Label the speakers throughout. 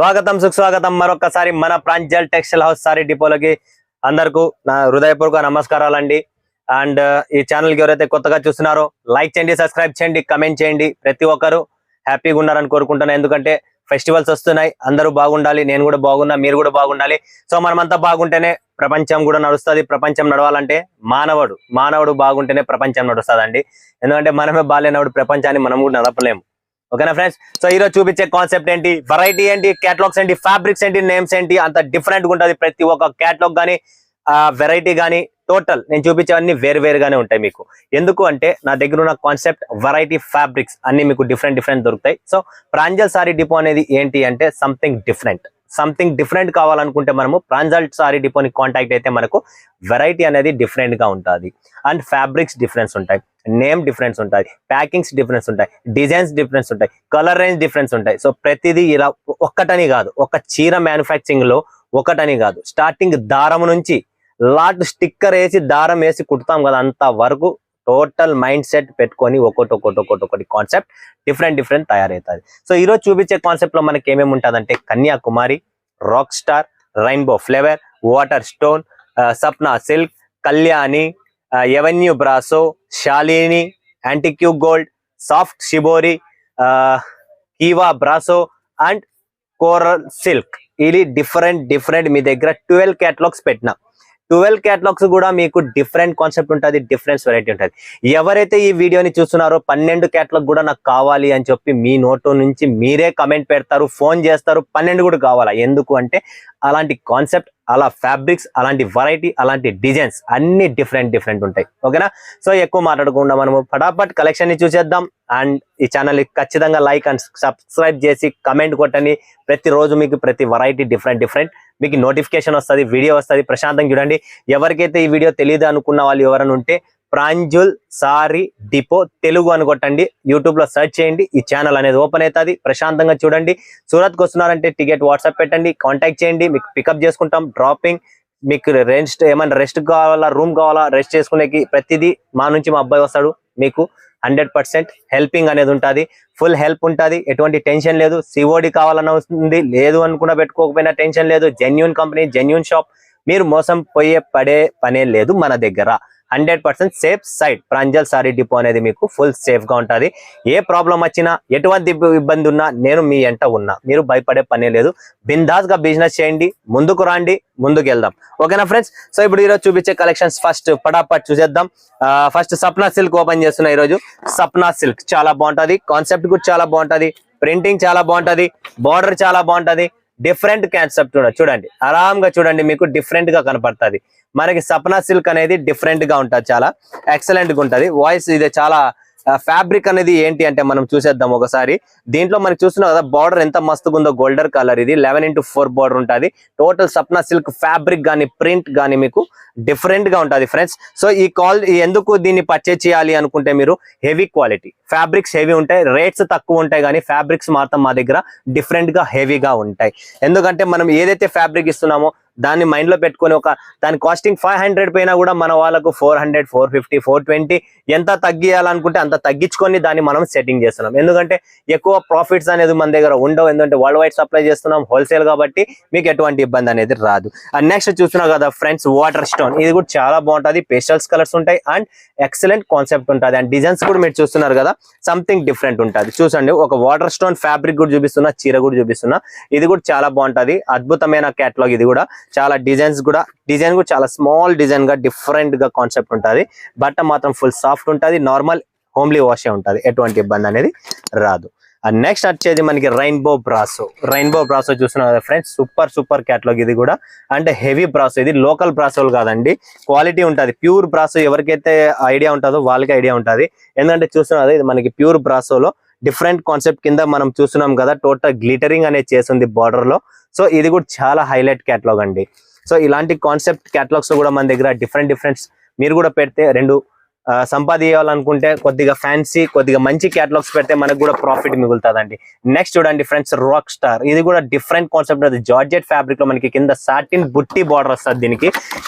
Speaker 1: స్వాగతం సుస్వాగతం మరొకసారి మన ప్రాంజల్ టెక్స్టైల్ హౌస్ సారీ డిపోలకి అందరికీ నా హృదయపూర్వక నమస్కారాలండి. అండ్ ఈ ఛానల్ కి ఎవరైతే కొత్తగా చూస్తున్నారో లైక్ చేయండి, సబ్స్క్రైబ్ చేయండి, కమెంట్ చేయండి. ప్రతి ఒక్కరు హ్యాపీగా ఉన్నారని కోరుకుంటున్నాను. ఎందుకంటే ఫెస్టివల్స్ వస్తున్నాయి, అందరూ బాగుండాలి, నేను కూడా బాగున్నా, మీరు కూడా బాగుండాలి. సో మనమంతా బాగుంటేనే ప్రపంచం కూడా నడుస్తుంది. ప్రపంచం నడవాలంటే మానవుడు బాగుంటేనే ప్రపంచం నడుస్తుందండి. ఎందుకంటే మనమే బాగాలేనప్పుడు ప్రపంచాన్ని మనం కూడా నడపలేము. ఓకేనా ఫ్రెండ్స్? సో ఈరోజు చూపించే కాన్సెప్ట్ ఏంటి, వెరైటీ ఏంటి, క్యాటలాగ్స్ ఏంటి, ఫ్యాబ్రిక్స్ ఏంటి, నేమ్స్ ఏంటి, అంత డిఫరెంట్ గా ఉంటుంది. ప్రతి ఒక్క క్యాటలాగ్ కానీ వెరైటీ కానీ టోటల్ నేను చూపించేవన్నీ వేరుగానే ఉంటాయి మీకు. ఎందుకు అంటే నా దగ్గర ఉన్న కాన్సెప్ట్ వెరైటీ ఫ్యాబ్రిక్స్ అన్ని మీకు డిఫరెంట్ దొరుకుతాయి. సో ప్రాంజల్ సారీ డిపో అనేది ఏంటి అంటే సంథింగ్ డిఫరెంట్ కావాలనుకుంటే మనము ప్రాంజల్ సారీ డిపోని కాంటాక్ట్ అయితే మనకు వెరైటీ అనేది డిఫరెంట్ గా ఉంటుంది. అండ్ ఫ్యాబ్రిక్స్ డిఫరెన్స్ ఉంటాయి, నేమ్ డిఫరెన్స్ ఉంటాయి, ప్యాకింగ్స్ డిఫరెన్స్ ఉంటాయి, డిజైన్స్ డిఫరెన్స్ ఉంటాయి, కలర్ రేంజ్ డిఫరెన్స్ ఉంటాయి. సో ప్రతిదీ ఇలా ఒక్కటని కాదు, ఒక చీర మ్యానుఫ్యాక్చరింగ్ లో ఒకటని కాదు, స్టార్టింగ్ దారం నుంచి లాట్ స్టిక్కర్ వేసి దారం వేసి కుడతాం కదా, అంత వరకు టోటల్ మైండ్ సెట్ పెట్టుకొని ఒక్కొక్కటి కాన్సెప్ట్ డిఫరెంట్ తయారవుతుంది. సో ఈరోజు చూపించే కాన్సెప్ట్ లో మనకి ఏమేమి ఉంటుందంటే Kanyakumari, rock star, rainbow flavour, water stone, Sapna silk, Kalyani, avenue brasso, Shalini, antique gold, soft shibori, కీవా బ్రాసో అండ్ కోరల్ సిల్క్. ఇది డిఫరెంట్ మీ దగ్గర 12 క్యాటలాగ్స్ పెట్టినా 12 క్యాటలాగ్స్ కూడా మీకు డిఫరెంట్ కాన్సెప్ట్ ఉంటుంది, డిఫరెంట్ వెరైటీ ఉంటుంది. ఎవరైతే ఈ వీడియోని చూస్తున్నారో 12 క్యాటలాగ్ కూడా నాకు కావాలి అని చెప్పి మీ నోటు నుంచి మీరే కమెంట్ పెడతారు, ఫోన్ చేస్తారు, 12 కూడా కావాలా. ఎందుకు అంటే అలాంటి కాన్సెప్ట్, అలా ఫ్యాబ్రిక్స్, అలాంటి వెరైటీ, అలాంటి డిజైన్స్ అన్ని డిఫరెంట్ ఉంటాయి. ఓకేనా? సో ఎక్కువ మాట్లాడకుండా మనము ఫటాఫట్ కలెక్షన్ ని చూసేద్దాం. అండ్ ఈ ఛానల్ ఖచ్చితంగా లైక్ అండ్ సబ్స్క్రైబ్ చేసి కమెంట్ కొట్టండి. ప్రతిరోజు మీకు ప్రతి వెరైటీ డిఫరెంట్ మీకు నోటిఫికేషన్ వస్తుంది, వీడియో వస్తుంది. ప్రశాంతంగా చూడండి. ఎవరికైతే ఈ వీడియో తెలియదు అనుకున్న వాళ్ళు ఎవరైనా ఉంటే ప్రాంజల్ సారీ డిపో తెలుగు అని కొట్టండి, యూట్యూబ్ లో సెర్చ్ చేయండి, ఈ ఛానల్ అనేది ఓపెన్ అవుతుంది. ప్రశాంతంగా చూడండి. సూరత్కి వస్తున్నారంటే టికెట్ వాట్సాప్ పెట్టండి, కాంటాక్ట్ చేయండి, మీకు పికప్ చేసుకుంటాం. డ్రాపింగ్, మీకు ఏమైనా రెస్ట్ కావాలా, రూమ్ కావాలా, రెస్ట్ చేసుకునేకి ప్రతిదీ మా నుంచి మా అబ్బాయి వస్తాడు. మీకు 100% హెల్పింగ్ అనేది ఉంటుంది, ఫుల్ హెల్ప్ ఉంటుంది, ఎటువంటి టెన్షన్ లేదు. సిఓడి కావాలన్న ఉంది, లేదు అనుకున్నా పెట్టుకోకపోయినా టెన్షన్ లేదు. జెన్యూన్ కంపెనీ, జెన్యూన్ షాప్, మీరు మోసం పడే పనే లేదు మన దగ్గర. 100% safe side Pranjal sorry depot అనేది మీకు ఫుల్ సేఫ్ గా ఉంటుంది. ఏ ప్రాబ్లం వచ్చినా, ఎటువంటి ఇబ్బంది ఉన్నా నేను మీ ఎంట ఉన్నా, మీరు భయపడే పనే లేదు. బిందాస్ గా బిజినెస్ చేయండి, ముందుకు రండి, ముందుకు వెళ్దాం. ఓకేనా ఫ్రెండ్స్? సో ఇప్పుడు ఈరోజు చూపించే కలెక్షన్స్ ఫస్ట్ ఫటాఫట్ చూసేద్దాం. ఫస్ట్ సప్నా సిల్క్ ఓపెన్ చేస్తున్నా. ఈరోజు సప్నా సిల్క్ చాలా బాగుంటది, కాన్సెప్ట్ కూడా చాలా బాగుంటది, ప్రింటింగ్ చాలా బాగుంటది, బార్డర్ చాలా బాగుంటది. డిఫరెంట్ కాన్సెప్ట్ చూడండి, ఆరాంగా చూడండి, మీకు డిఫరెంట్ గా కనపడుతుంది. మనకి సప్నా సిల్క్ అనేది డిఫరెంట్ గా ఉంటుంది, చాలా ఎక్సలెంట్ గా ఉంటది. వాయిస్ ఇది చాలా ఫ్యాబ్రిక్ అనేది ఏంటి అంటే మనం చూసేద్దాం ఒకసారి. దీంట్లో మనకి చూస్తున్నాం కదా, బార్డర్ ఎంత మస్తుగా ఉందో, గోల్డర్ కలర్. ఇది 11x4 బార్డర్ ఉంటుంది. టోటల్ సప్నా సిల్క్ ఫ్యాబ్రిక్ గానీ ప్రింట్ గానీ మీకు డిఫరెంట్ గా ఉంటుంది ఫ్రెండ్స్. సో ఎందుకు దీన్ని పర్చేజ్ చేయాలి అనుకుంటే, మీరు హెవీ క్వాలిటీ ఫ్యాబ్రిక్స్ హెవీ ఉంటాయి, రేట్స్ తక్కువ ఉంటాయి, కానీ ఫ్యాబ్రిక్స్ మాత్రం మా దగ్గర డిఫరెంట్ గా హెవీగా ఉంటాయి. ఎందుకంటే మనం ఏదైతే ఫ్యాబ్రిక్ ఇస్తున్నామో దాన్ని మైండ్ లో పెట్టుకొని దాని కాస్టింగ్ 500 పైన కూడా మన వాళ్ళకు 400, 450, 420 ఎంత తగ్గియాలనుకుంటే అంత తగ్గించుకొని దాన్ని మనం సెట్టింగ్ చేస్తున్నాం. ఎందుకంటే ఎక్కువ ప్రాఫిట్స్ అనేది మన దగ్గర ఉండవు, ఎందుకంటే వరల్డ్ వైడ్ సప్లై చేస్తున్నాం, హోల్సేల్ కాబట్టి మీకు ఎటువంటి ఇబ్బంది అనేది రాదు. అండ్ నెక్స్ట్ చూస్తున్నాం కదా ఫ్రెండ్స్, వాటర్ స్టోన్. ఇది కూడా చాలా బాగుంటుంది, పేస్టల్స్ కలర్స్ ఉంటాయి అండ్ ఎక్సలెంట్ కాన్సెప్ట్ ఉంటుంది. అండ్ డిజైన్స్ కూడా మీరు చూస్తున్నారు కదా, సంథింగ్ డిఫరెంట్ ఉంటుంది. చూసండి, ఒక వాటర్ స్టోన్ ఫ్యాబ్రిక్ కూడా చూపిస్తున్నా, చీర కూడా చూపిస్తున్నా. ఇది కూడా చాలా బాగుంటుంది, అద్భుతమైన క్యాటలాగ్. ఇది కూడా చాలా డిజైన్ కూడా చాలా స్మాల్ డిజైన్ గా డిఫరెంట్ గా కాన్సెప్ట్ ఉంటుంది. బట్ట మాత్రం ఫుల్ సాఫ్ట్ ఉంటుంది, నార్మల్ హోమ్లీ వాష్ ఉంటుంది, ఎటువంటి ఇబ్బంది అనేది రాదు. అండ్ నెక్స్ట్ వచ్చేది మనకి రైన్బో బ్రాసో చూస్తున్నా కదా ఫ్రెండ్స్, సూపర్ క్యాటలాగ్. ఇది కూడా అంటే హెవీ బ్రాసో, ఇది లోకల్ బ్రాసోలు కాదండి, క్వాలిటీ ఉంటుంది. ప్యూర్ బ్రాసో ఎవరికైతే ఐడియా ఉంటుందో వాళ్ళకి ఐడియా ఉంటుంది. ఎందుకంటే చూస్తున్నా కదా, ఇది మనకి ప్యూర్ బ్రాసోలో డిఫరెంట్ కాన్సెప్ట్ కింద మనం చూస్తున్నాం కదా, టోటల్ గ్లిటరింగ్ అనేది చేస్తుంది బార్డర్ లో. సో ఇది కూడా చాలా హైలైట్ క్యాటలాగ్ అండి. సో ఇలాంటి కాన్సెప్ట్ క్యాటలాగ్స్ కూడా మన దగ్గర డిఫరెంట్ మీరు కూడా పెడితే రెండు సంపాదించాలనుకుంటే కొద్దిగా ఫ్యాన్సీ, కొద్దిగా మంచి క్యాటలాగ్స్ పెడితే మనకు కూడా ప్రాఫిట్ మిగులుతుందండి. నెక్స్ట్ చూడండి ఫ్రెండ్స్, రాక్ స్టార్. ఇది కూడా డిఫరెంట్ కాన్సెప్ట్. అది జార్జెట్ ఫ్యాబ్రిక్ లో మనకి కింద సాటిన్ బుట్టి బార్డర్ వస్తుంది. దీనికి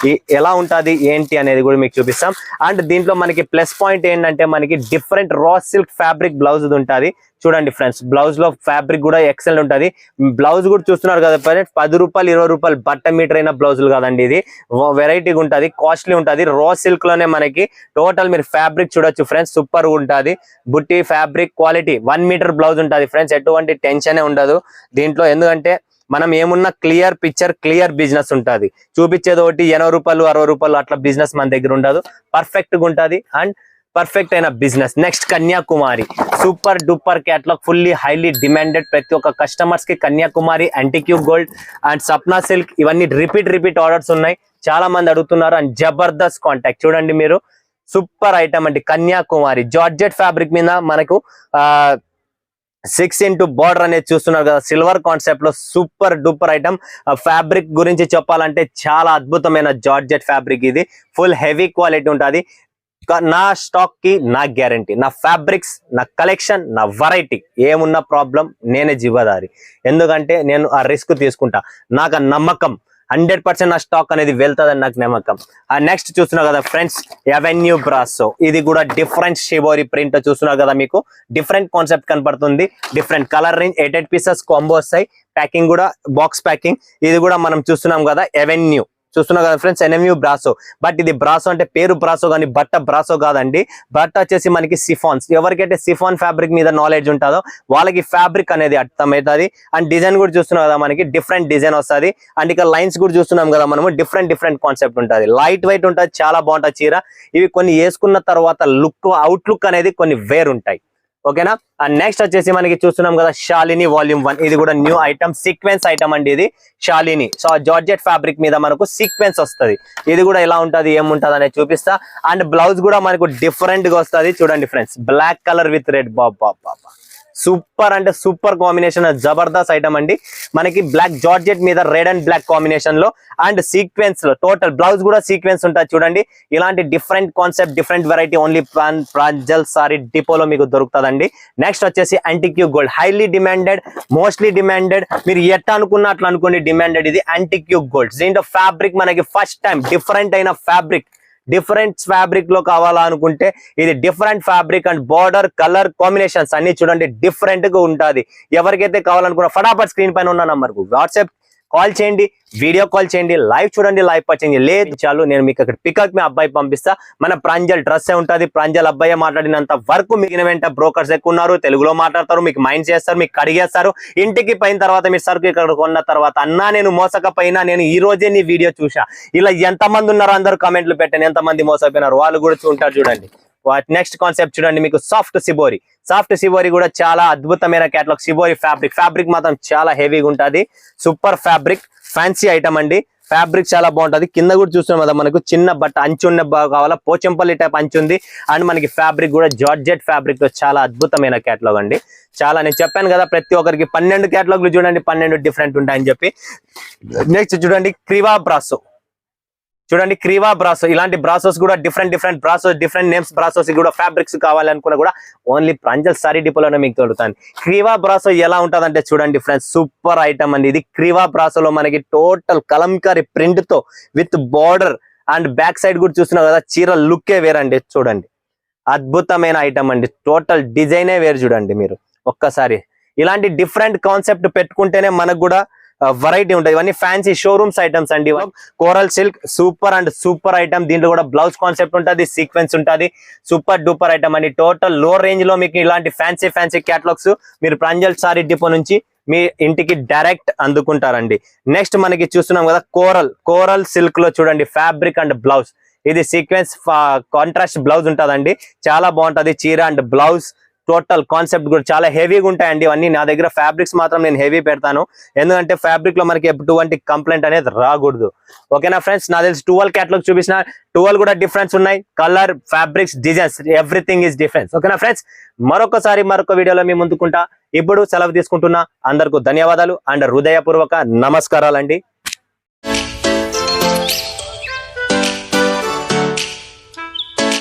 Speaker 1: ఎలా ఉంటుంది ఏంటి అనేది కూడా మీకు చూపిస్తాం. అండ్ దీంట్లో మనకి ప్లస్ పాయింట్ ఏంటంటే, మనకి different raw silk fabric blouse ఉంటుంది. చూడండి ఫ్రెండ్స్, బ్లౌజ్ లో ఫ్యాబ్రిక్ కూడా ఎక్సలెంట్ ఉంటది. బ్లౌజ్ కూడా చూస్తున్నారు కదా ఫ్రెండ్స్, 10 రూపాయలు 20 రూపాయలు బట్ట మీటర్ అయిన బ్లౌజులు కాదండి, ఇది వెరైటీగా ఉంటది, కాస్ట్లీ ఉంటది. రా సిల్క్ లోనే మనకి టోటల్ మీరు ఫ్యాబ్రిక్ చూడొచ్చు ఫ్రెండ్స్, సూపర్ ఉంటది. బుట్టి ఫ్యాబ్రిక్ క్వాలిటీ 1 మీటర్ బ్లౌజ్ ఉంటది ఫ్రెండ్స్, ఎటువంటి టెన్షన్ ఉండదు దీంట్లో. ఎందుకంటే మనం ఏమున్నా క్లియర్ పిక్చర్, క్లియర్ బిజినెస్ ఉంటది. చూపించేది ఒకటి 80 రూపాయలు 60 రూపాయలు అట్లా బిజినెస్ మన దగ్గర ఉండదు, పర్ఫెక్ట్ గా ఉంటది అండ్ పర్ఫెక్ట్ అయిన business. Next Kanyakumari super duper catalogue, fully highly demanded. ప్రతి ఒక్క కస్టమర్స్ కి Kanyakumari, antique gold and Sapna silk ఇవన్నీ రిపీట్ ఆర్డర్స్ ఉన్నాయి, చాలా మంది అడుగుతున్నారు. అండ్ జబర్దస్త్ కాంటాక్ట్ చూడండి మీరు, సూపర్ ఐటమ్ అండి. కన్యాకుమారి జార్జెట్ ఫ్యాబ్రిక్ మీద మనకు 6x బార్డర్ అనేది చూస్తున్నారు కదా, సిల్వర్ కాన్సెప్ట్ లో సూపర్ డూపర్ ఐటమ్. ఫ్యాబ్రిక్ గురించి చెప్పాలంటే చాలా అద్భుతమైన జార్జెట్ ఫ్యాబ్రిక్, ఇది ఫుల్ హెవీ క్వాలిటీ ఉంటుంది. నా స్టాక్ కి నా గ్యారంటీ, నా ఫ్యాబ్రిక్స్, నా కలెక్షన్, నా వెరైటీ, ఏమున్న ప్రాబ్లం నేనే జివ్వదారి. ఎందుకంటే నేను ఆ రిస్క్ తీసుకుంటా, నాకు ఆ నమ్మకం 100% నా స్టాక్ అనేది వెళ్తుందని నాకు నమ్మకం. నెక్స్ట్ చూస్తున్నారు కదా ఫ్రెండ్స్, ఎవెన్యూ బ్రాసో, ఇది కూడా డిఫరెంట్ షిబోరి ప్రింట్ చూస్తున్నారు కదా, మీకు డిఫరెంట్ కాన్సెప్ట్ కనపడుతుంది. Different colour range, 8 pieces combo వస్తాయి. ప్యాకింగ్ కూడా బాక్స్ ప్యాకింగ్. ఇది కూడా మనం చూస్తున్నాం కదా, ఎవెన్యూ చూస్తున్నాం కదా ఫ్రెండ్స్, ఎన్ఎంయూ బ్రాసో. బట్ ఇది బ్రాసో అంటే పేరు బ్రాసో కానీ బట్ట బ్రాసో కాదండి. బట్ట వచ్చేసి మనకి సిఫాన్స్. ఎవరికైతే సిఫాన్ ఫ్యాబ్రిక్ మీద నాలెడ్జ్ ఉంటుందో వాళ్ళకి ఫ్యాబ్రిక్ అనేది అర్థమవుతుంది. అండ్ డిజైన్ కూడా చూస్తున్నాం కదా, మనకి డిఫరెంట్ డిజైన్ వస్తుంది. అండ్ ఇక లైన్స్ కూడా చూస్తున్నాం కదా మనము, డిఫరెంట్ కాన్సెప్ట్ ఉంటుంది. లైట్ వెయిట్ ఉంటుంది, చాలా బాగుంటుంది చీర. ఇవి కొన్ని వేసుకున్న తర్వాత లుక్, అవుట్లుక్ అనేది కొన్ని వేరు ఉంటాయి. ఓకేనా. అండ్ నెక్స్ట్ వచ్చేసి మనకి చూస్తున్నాం కదా, శాలిని వాల్యూమ్ 1. ఇది కూడా న్యూ ఐటమ్, సీక్వెన్స్ ఐటమ్ అండి ఇది శాలిని. సో జార్జెట్ ఫ్యాబ్రిక్ మీద మనకు సీక్వెన్స్ వస్తుంది. ఇది కూడా ఎలా ఉంటది, ఏముంటది అనేది చూపిస్తా. అండ్ బ్లౌజ్ కూడా మనకు డిఫరెంట్ గా వస్తుంది. చూడండి friends, black colour with red, బాబా సూపర్ అంటే సూపర్ కాంబినేషన్, జబర్దస్త్ ఐటమ్ అండి. మనకి బ్లాక్ జార్జెట్ మీద రెడ్ అండ్ బ్లాక్ కాంబినేషన్ లో అండ్ సీక్వెన్స్ లో టోటల్ బ్లౌజ్ కూడా సీక్వెన్స్ ఉంటుంది. చూడండి ఇలాంటి different concept, different variety only Pranjal saree డిపోలో మీకు దొరుకుతుందండి. నెక్స్ట్ వచ్చేసి antique gold, highly demanded, mostly demanded. మీరు ఎట్లా అనుకున్న అట్లా అనుకోండి, డిమాండెడ్ ఇది యాంటిక్యూ గోల్డ్. దీంట్లో ఫ్యాబ్రిక్ మనకి ఫస్ట్ టైం డిఫరెంట్ అయిన ఫ్యాబ్రిక్, డిఫరెంట్ ఫ్యాబ్రిక్ లో కావాలా అనుకుంటే ఇది different fabric and border colour combinations అన్ని చూడండి డిఫరెంట్ గా ఉంటుంది. ఎవరికైతే కావాలనుకున్నా ఫటాఫట్ స్క్రీన్ పైన ఉన్న నంబర్ కు వాట్సాప్ కాల్ చేయండి, వీడియో కాల్ చేయండి, లైవ్ చూడండి, లైవ్ పర్చేంజ్ లేదు చాలు నేను మీకు అక్కడ పికప్ మీ అబ్బాయి పంపిస్తా. మన ప్రాంజల్ డ్రెస్ ఉంటుంది, ప్రాంజల్ అబ్బాయి మాట్లాడినంత వరకు మీకు వెంట బ్రోకర్స్ ఎక్కువ ఉన్నారు, తెలుగులో మాట్లాడతారు, మీకు మైండ్ చేస్తారు, మీకు కడిగేస్తారు. ఇంటికి పోయిన తర్వాత మీరు సరుకు ఇక్కడ కొన్న తర్వాత అన్నా నేను మోసకపోయినా, నేను ఈ రోజే నీ వీడియో చూసా, ఇలా ఎంతమంది ఉన్నారో అందరూ కమెంట్లు పెట్టండి, ఎంతమంది మోసపోయినారు వాళ్ళు కూడా చూంటారు. చూడండి నెక్స్ట్ కాన్సెప్ట్ చూడండి, మీకు సాఫ్ట్ సిబోరి. సాఫ్ట్ సిబోరి కూడా చాలా అద్భుతమైన కేటలాగ్. సిబోరి ఫ్యాబ్రిక్ మాత్రం చాలా హెవీగా ఉంటుంది, సూపర్ ఫ్యాబ్రిక్, ఫ్యాన్సీ ఐటమ్ అండి. ఫ్యాబ్రిక్ చాలా బాగుంటది. కింద కూడా చూస్తున్నాం కదా, మనకు చిన్న బట్ట అంచు ఉన్న కావాలా, పోచంపల్లి టైప్ అంచు ఉంది. అండ్ మనకి ఫ్యాబ్రిక్ కూడా జార్జెట్ ఫ్యాబ్రిక్ తో చాలా అద్భుతమైన కేటలాగ్ అండి. చాలా నేను చెప్పాను కదా, ప్రతి ఒక్కరికి 12 కేటలాగ్లు చూడండి, 12 డిఫరెంట్ ఉంటాయని చెప్పి. నెక్స్ట్ చూడండి, క్రివా బ్రాసో. చూడండి క్రీవా బ్రాసో, ఇలాంటి బ్రాసోస్ కూడా డిఫరెంట్ బ్రాసోస్, డిఫరెంట్ నేమ్స్ బ్రాసోస్ కూడా ఫ్యాబ్రిక్స్ కావాలనుకున్నా కూడా ఓన్లీ ప్రాంజల్ సారీ డిపోలోనే మీకు దొరుకుతాయి. క్రీవా బ్రాసో ఎలా ఉంటదంటే చూడండి ఫ్రెండ్స్, సూపర్ ఐటమ్ అండి ఇది. క్రీవా బ్రాసోలో మనకి టోటల్ కలంకారీ ప్రింట్ తో with border and back side కూడా చూస్తున్నావు కదా, చీర లుక్కే వేరండి. చూడండి అద్భుతమైన ఐటమ్ అండి, టోటల్ డిజైనే వేరు. చూడండి మీరు ఒక్కసారి, ఇలాంటి డిఫరెంట్ కాన్సెప్ట్ పెట్టుకుంటేనే మనకు కూడా వెరైటీ ఉంటుంది. ఇవన్నీ ఫ్యాన్సీ షోరూమ్స్ ఐటమ్స్ అండి. Coral silk super and super item. దీంట్లో కూడా బ్లౌజ్ కాన్సెప్ట్ ఉంటుంది, సీక్వెన్స్ ఉంటుంది, సూపర్ డూపర్ ఐటమ్ అండి. టోటల్ లో రేంజ్ లో మీకు ఇలాంటి ఫ్యాన్సీ క్యాటలాగ్స్ మీరు ప్రాంజల్ సారీ డిపో నుంచి మీ ఇంటికి డైరెక్ట్ అందుకుంటారండి. నెక్స్ట్ మనకి చూస్తున్నాం కదా, కోరల్ సిల్క్ లో చూడండి ఫ్యాబ్రిక్ అండ్ బ్లౌజ్. ఇది సీక్వెన్స్ కాంట్రాస్ట్ బ్లౌజ్ ఉంటుందండి, చాలా బాగుంటది చీర అండ్ బ్లౌజ్. టోటల్ కాన్సెప్ట్ కూడా చాలా హెవీగా ఉంటాయండి ఇవన్నీ. నా దగ్గర ఫ్యాబ్రిక్స్ మాత్రం నేను హెవీ పెడతాను, ఎందుకంటే ఫ్యాబ్రిక్ లో మనకి ఎటువంటి కంప్లైంట్ అనేది రాకూడదు. ఓకేనా ఫ్రెండ్స్, నా తెలిసి 12 క్యాటలాగ్ చూపించిన, 12 కూడా డిఫరెన్స్ ఉన్నాయి. Colour, fabrics, designs, everything is difference. ఓకేనా ఫ్రెండ్స్, మరొక వీడియోలో మీ ముందుకుంటా. ఇప్పుడు సెలవు తీసుకుంటున్నా. అందరికీ ధన్యవాదాలు అండ్ హృదయపూర్వక నమస్కారాలండి.